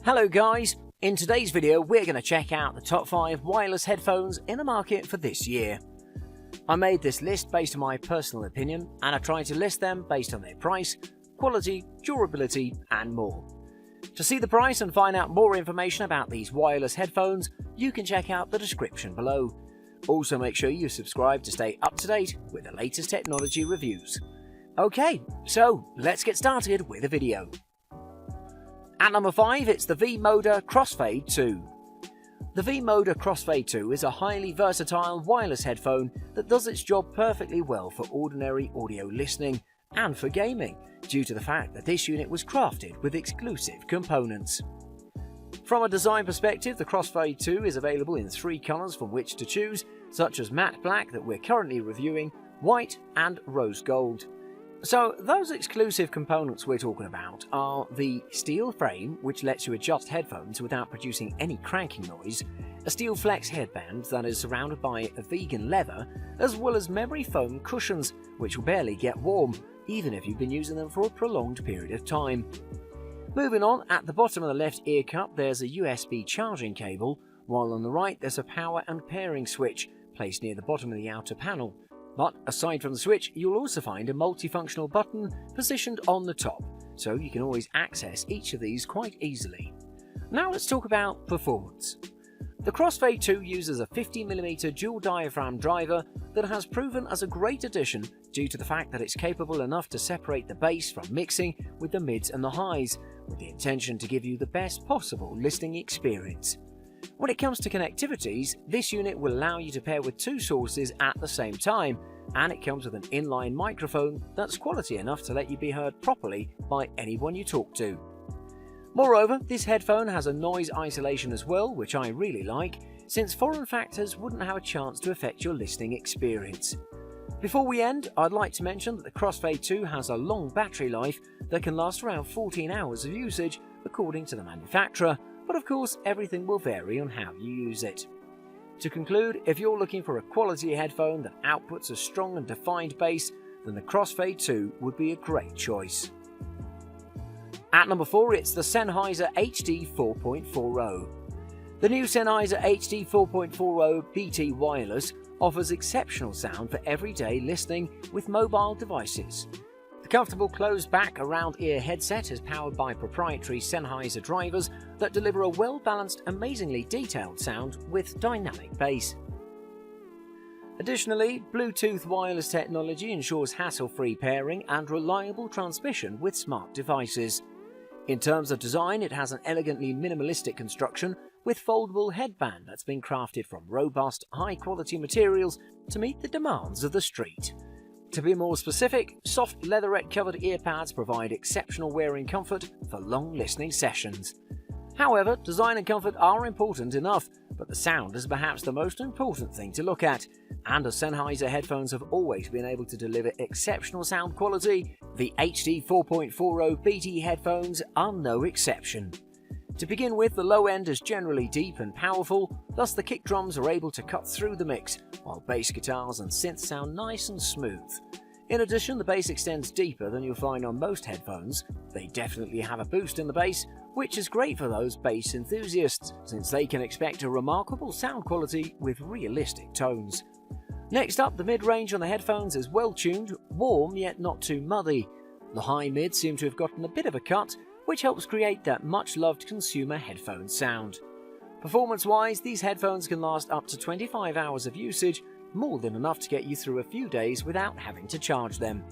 Hello guys, in today's video we're going to check out the top 5 wireless headphones in the market for this year. I made this list based on my personal opinion and I tried to list them based on their price, quality, durability and more. To see the price and find out more information about these wireless headphones, you can check out the description below. Also make sure you subscribe to stay up to date with the latest technology reviews. Okay, so let's get started with the video. At number 5, it's the V-Moda Crossfade 2. The V-Moda Crossfade 2 is a highly versatile wireless headphone that does its job perfectly well for ordinary audio listening and for gaming, due to the fact that this unit was crafted with exclusive components. From a design perspective, the Crossfade 2 is available in 3 colours from which to choose, such as matte black that we're currently reviewing, white and rose gold. So those exclusive components we're talking about are the steel frame, which lets you adjust headphones without producing any cranking noise, a steel flex headband that is surrounded by a vegan leather, as well as memory foam cushions, which will barely get warm, even if you've been using them for a prolonged period of time. Moving on, at the bottom of the left ear cup there's a USB charging cable, while on the right there's a power and pairing switch placed near the bottom of the outer panel. But aside from the switch, you'll also find a multifunctional button positioned on the top, so you can always access each of these quite easily. Now let's talk about performance. The Crossfade 2 uses a 50mm dual diaphragm driver that has proven as a great addition due to the fact that it's capable enough to separate the bass from mixing with the mids and the highs, with the intention to give you the best possible listening experience. When it comes to connectivities, this unit will allow you to pair with 2 sources at the same time, and it comes with an inline microphone that's quality enough to let you be heard properly by anyone you talk to. Moreover, this headphone has a noise isolation as well, which I really like, since foreign factors wouldn't have a chance to affect your listening experience. Before we end, I'd like to mention that the Crossfade 2 has a long battery life that can last around 14 hours of usage according to the manufacturer, but of course everything will vary on how you use it. To conclude, if you're looking for a quality headphone that outputs a strong and defined bass, then the Crossfade 2 would be a great choice. At number 4, it's the Sennheiser HD 4.40. The new Sennheiser HD 4.40 BT Wireless offers exceptional sound for everyday listening with mobile devices. The comfortable closed-back around-ear headset is powered by proprietary Sennheiser drivers that deliver a well-balanced, amazingly detailed sound with dynamic bass. Additionally, Bluetooth wireless technology ensures hassle-free pairing and reliable transmission with smart devices. In terms of design, it has an elegantly minimalistic construction with foldable headband that's been crafted from robust, high-quality materials to meet the demands of the street. To be more specific, soft leatherette-covered earpads provide exceptional wearing comfort for long listening sessions. However, design and comfort are important enough, but the sound is perhaps the most important thing to look at, and as Sennheiser headphones have always been able to deliver exceptional sound quality, the HD 4.40 BT headphones are no exception. To begin with, the low end is generally deep and powerful, thus the kick drums are able to cut through the mix, while bass guitars and synths sound nice and smooth. In addition, the bass extends deeper than you'll find on most headphones. They definitely have a boost in the bass, which is great for those bass enthusiasts, since they can expect a remarkable sound quality with realistic tones. Next up, the mid-range on the headphones is well tuned, warm yet not too muddy. The high mids seem to have gotten a bit of a cut, which helps create that much-loved consumer headphone sound. Performance-wise, these headphones can last up to 25 hours of usage, more than enough to get you through a few days without having to charge them.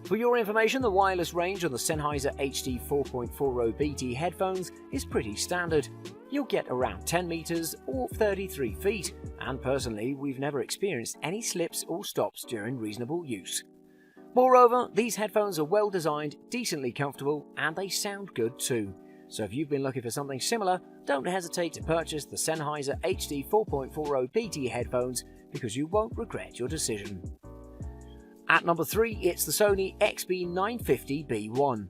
For your information, the wireless range on the Sennheiser HD 4.40 BT headphones is pretty standard. You'll get around 10 meters or 33 feet, and personally, we've never experienced any slips or stops during reasonable use. Moreover, these headphones are well designed, decently comfortable, and they sound good too. So if you've been looking for something similar, don't hesitate to purchase the Sennheiser HD 4.40 BT headphones because you won't regret your decision. At number 3, it's the Sony XB950B1.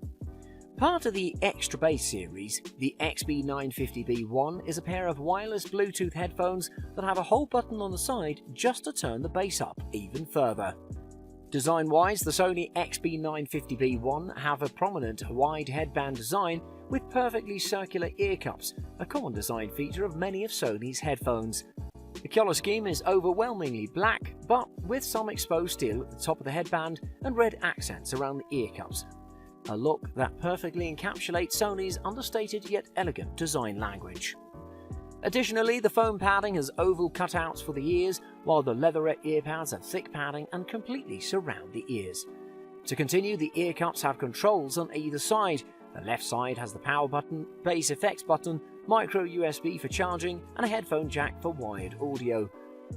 Part of the Extra Bass series, the XB950B1 is a pair of wireless Bluetooth headphones that have a whole button on the side just to turn the bass up even further. Design-wise, the Sony XB950B1 have a prominent wide headband design with perfectly circular ear cups, a common design feature of many of Sony's headphones. The colour scheme is overwhelmingly black, but with some exposed steel at the top of the headband and red accents around the ear cups. A look that perfectly encapsulates Sony's understated yet elegant design language. Additionally, the foam padding has oval cutouts for the ears, while the leatherette ear pads have thick padding and completely surround the ears. To continue, the ear cups have controls on either side. The left side has the power button, bass effects button, micro USB for charging, and a headphone jack for wired audio.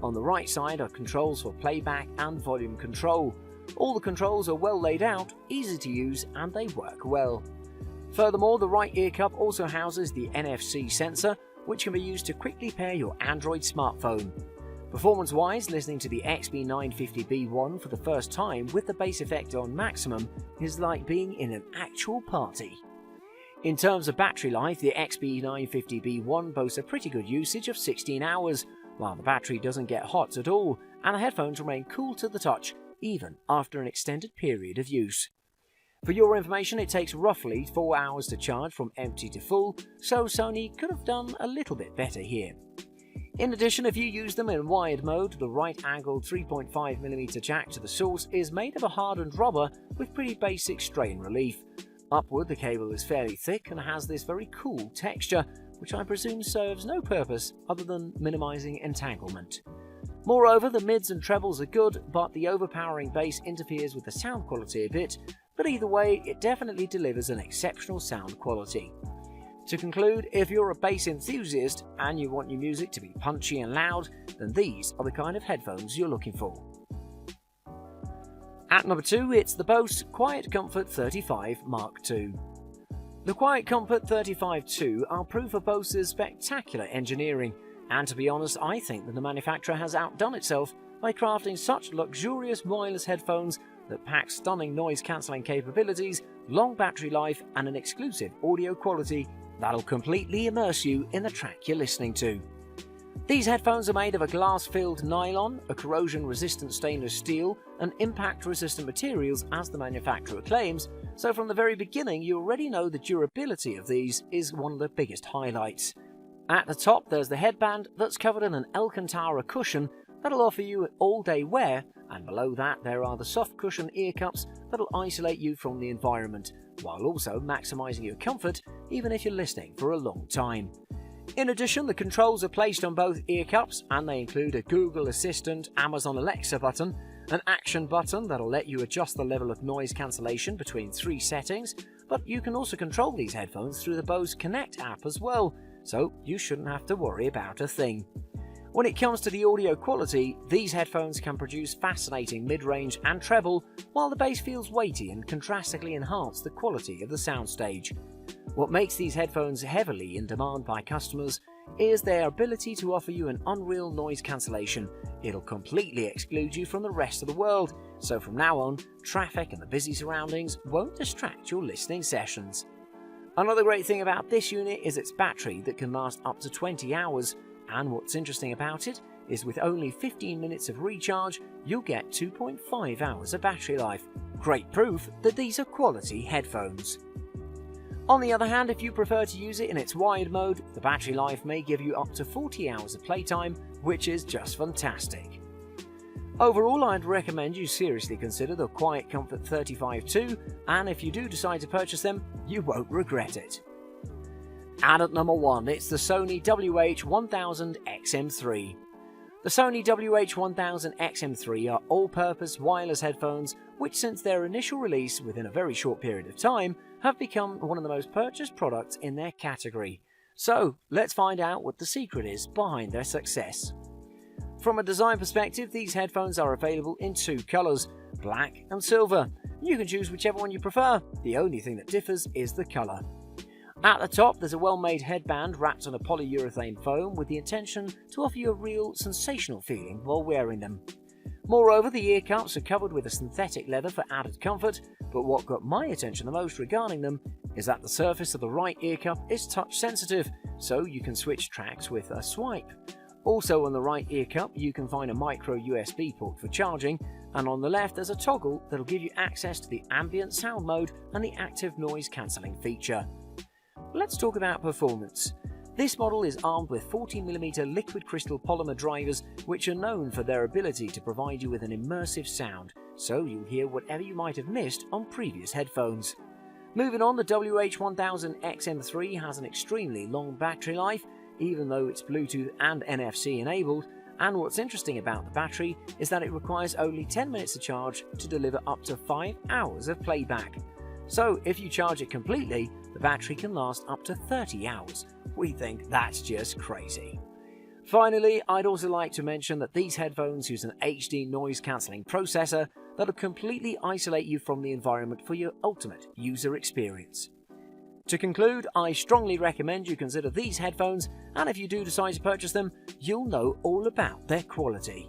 On the right side are controls for playback and volume control. All the controls are well laid out, easy to use, and they work well. Furthermore, the right ear cup also houses the NFC sensor, which can be used to quickly pair your Android smartphone. Performance-wise, listening to the XB950B1 for the first time with the bass effect on maximum is like being in an actual party. In terms of battery life, the XB950B1 boasts a pretty good usage of 16 hours, while the battery doesn't get hot at all, and the headphones remain cool to the touch, even after an extended period of use. For your information, it takes roughly 4 hours to charge from empty to full, so Sony could have done a little bit better here. In addition, if you use them in wired mode, the right-angled 3.5mm jack to the source is made of a hardened rubber with pretty basic strain relief. Upward, the cable is fairly thick and has this very cool texture, which I presume serves no purpose other than minimizing entanglement. Moreover, the mids and trebles are good, but the overpowering bass interferes with the sound quality a bit, but either way, it definitely delivers an exceptional sound quality. To conclude, if you're a bass enthusiast and you want your music to be punchy and loud, then these are the kind of headphones you're looking for. At number 2, it's the Bose Quiet Comfort 35 Mark II. The Quiet Comfort 35 II are proof of Bose's spectacular engineering, and to be honest, I think that the manufacturer has outdone itself by crafting such luxurious wireless headphones that pack stunning noise-cancelling capabilities, long battery life, and an exclusive audio quality that'll completely immerse you in the track you're listening to. These headphones are made of a glass-filled nylon, a corrosion-resistant stainless steel, and impact-resistant materials as the manufacturer claims, so from the very beginning you already know the durability of these is one of the biggest highlights. At the top there's the headband that's covered in an Alcantara cushion that'll offer you all-day wear, and below that there are the soft cushion ear cups that'll isolate you from the environment, while also maximising your comfort even if you're listening for a long time. In addition, the controls are placed on both ear cups, and they include a Google Assistant, Amazon Alexa button, an action button that'll let you adjust the level of noise cancellation between 3 settings, but you can also control these headphones through the Bose Connect app as well, so you shouldn't have to worry about a thing. When it comes to the audio quality, these headphones can produce fascinating mid-range and treble, while the bass feels weighty and can drastically enhance the quality of the soundstage. What makes these headphones heavily in demand by customers is their ability to offer you an unreal noise cancellation. It'll completely exclude you from the rest of the world, so from now on, traffic and the busy surroundings won't distract your listening sessions. Another great thing about this unit is its battery that can last up to 20 hours, and what's interesting about it is with only 15 minutes of recharge, you'll get 2.5 hours of battery life. Great proof that these are quality headphones. On the other hand, if you prefer to use it in its wired mode, the battery life may give you up to 40 hours of playtime, which is just fantastic. Overall, I'd recommend you seriously consider the Quiet Comfort 35 II, and if you do decide to purchase them, you won't regret it. And at number 1, it's the Sony WH-1000XM3. The Sony WH-1000XM3 are all-purpose wireless headphones which, since their initial release within a very short period of time, have become one of the most purchased products in their category. So, let's find out what the secret is behind their success. From a design perspective, these headphones are available in 2 colours, black and silver. You can choose whichever one you prefer, the only thing that differs is the colour. At the top, there's a well-made headband wrapped on a polyurethane foam with the intention to offer you a real sensational feeling while wearing them. Moreover, the ear cups are covered with a synthetic leather for added comfort, but what got my attention the most regarding them is that the surface of the right ear cup is touch sensitive, so you can switch tracks with a swipe. Also on the right ear cup, you can find a micro USB port for charging, and on the left there's a toggle that'll give you access to the ambient sound mode and the active noise cancelling feature. Let's talk about performance. This model is armed with 40mm liquid crystal polymer drivers, which are known for their ability to provide you with an immersive sound, so you'll hear whatever you might have missed on previous headphones. Moving on, the WH-1000XM3 has an extremely long battery life, even though it's Bluetooth and NFC enabled, and what's interesting about the battery is that it requires only 10 minutes to charge to deliver up to 5 hours of playback. So if you charge it completely, the battery can last up to 30 hours. We think that's just crazy. Finally, I'd also like to mention that these headphones use an HD noise cancelling processor that'll completely isolate you from the environment for your ultimate user experience. To conclude, I strongly recommend you consider these headphones, and if you do decide to purchase them, you'll know all about their quality.